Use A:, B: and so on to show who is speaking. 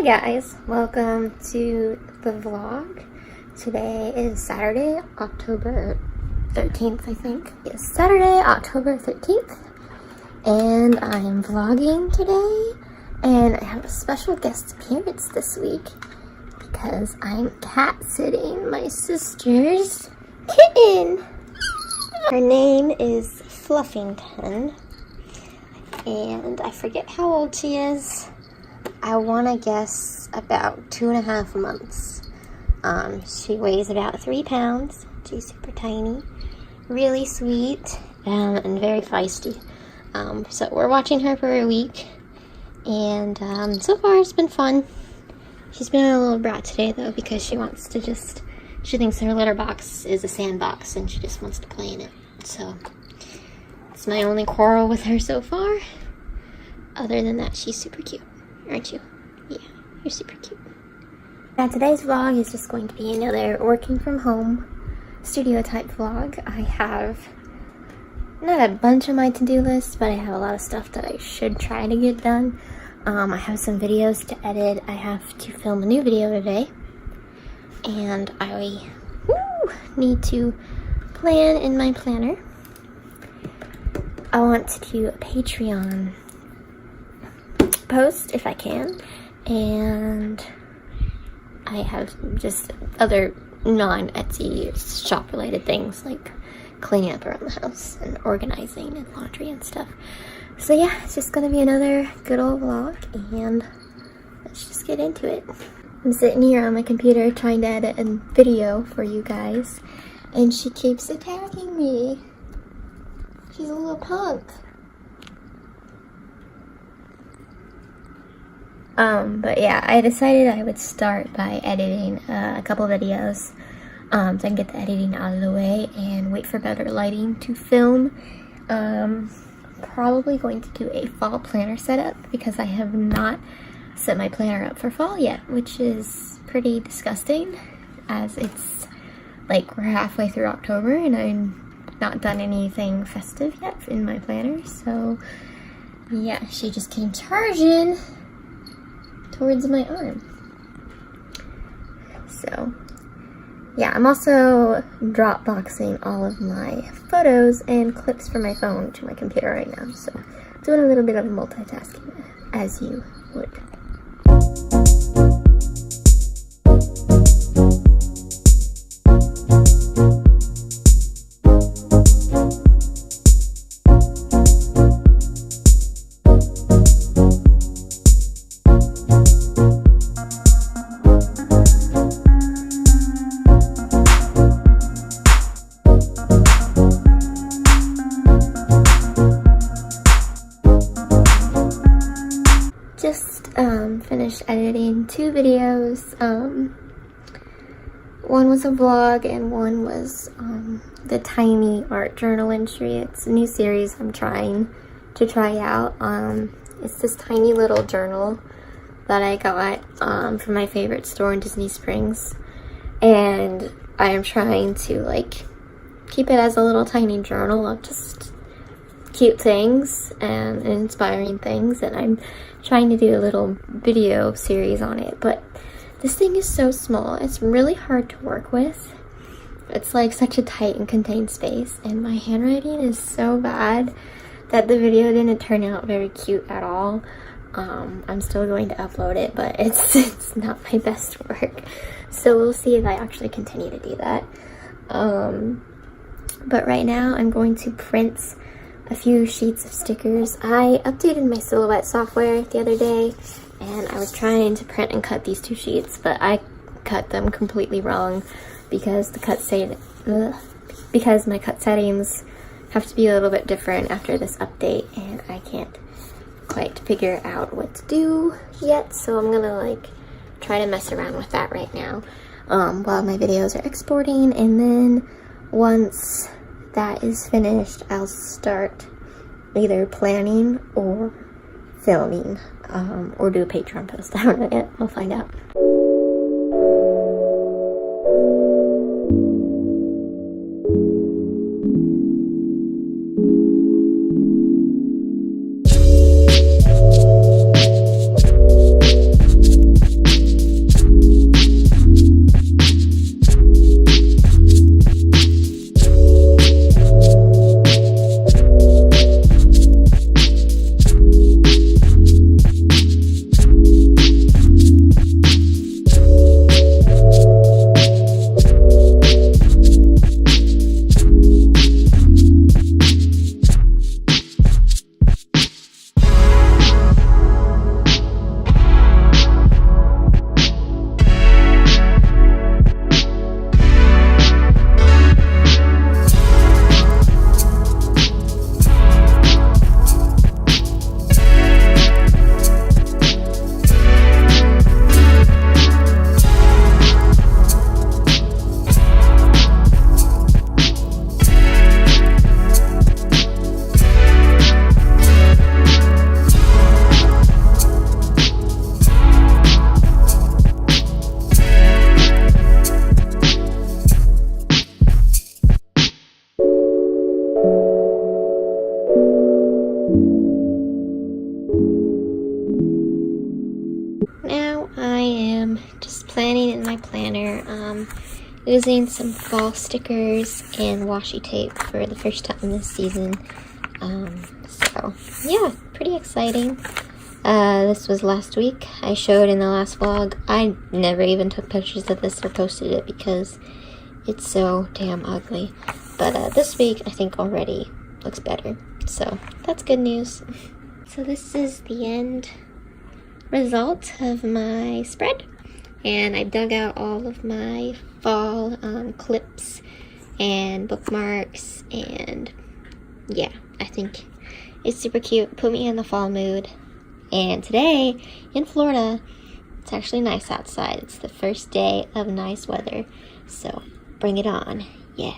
A: Hi guys, welcome to the vlog. Today is Saturday, October 13th, I think. It's Saturday, October 13th, and I am vlogging today, and I have a special guest appearance this week because I'm cat sitting my sister's kitten. Her name is Fluffington, and I forget how old she is. I want to guess about 2.5 months. She weighs about 3 pounds. She's super tiny, really sweet, and very feisty. So we're watching her for a week, and so far it's been fun. She's been a little brat today though, because she wants to she thinks her litter box is a sandbox and she just wants to play in it. So it's my only quarrel with her so far. Other than that, she's super cute. Aren't you? Yeah, you're super cute. Now today's vlog is just going to be another working from home studio type vlog. I have not a bunch on my to-do list, but I have a lot of stuff that I should try to get done. I have some videos to edit. I have to film a new video today, and I need to plan in my planner. I want to do a Patreon post if I can, and I have just other non-Etsy shop related things like cleaning up around the house and organizing and laundry and stuff. So yeah, it's just gonna be another good old vlog, and let's just get into it. I'm sitting here on my computer trying to edit a video for you guys, and she keeps attacking me. She's a little punk. But yeah, I decided I would start by editing a couple videos so I can get the editing out of the way and wait for better lighting to film. Probably going to do a fall planner setup because I have not set my planner up for fall yet, which is pretty disgusting as it's like we're halfway through October and I'm not done anything festive yet in my planner. So yeah, she just came charging towards my arm. So yeah, I'm also Dropboxing all of my photos and clips from my phone to my computer right now, so doing a little bit of multitasking as you would. Finished editing 2 videos. One was a vlog and one was the tiny art journal entry. It's a new series I'm trying to try out. It's this tiny little journal that I got from my favorite store in Disney Springs, and I am trying to like keep it as a little tiny journal of just cute things and inspiring things, and I'm trying to do a little video series on it, but this thing is so small. It's really hard to work with. It's like such a tight and contained space, and my handwriting is so bad that the video didn't turn out very cute at all. I'm still going to upload it, but it's not my best work, so we'll see if I actually continue to do that. But right now I'm going to print a few sheets of stickers. I updated my Silhouette software the other day, and I was trying to print and cut these 2 sheets, but I cut them completely wrong because because my cut settings have to be a little bit different after this update, and I can't quite figure out what to do yet, so I'm gonna like try to mess around with that right now while my videos are exporting, and then once that is finished, I'll start either planning or filming, or do a Patreon post. I don't know yet. I'll find out. Now I am just planning in my planner, using some fall stickers and washi tape for the first time this season. So yeah, pretty exciting. This was last week. I showed in the last vlog. I never even took pictures of this or posted it because it's so damn ugly. But this week I think already looks better. So that's good news. So this is the end result of my spread. And I dug out all of my fall clips and bookmarks, and yeah, I think it's super cute. Put me in the fall mood. And today in Florida, it's actually nice outside. It's the first day of nice weather, so bring it on. Yeah.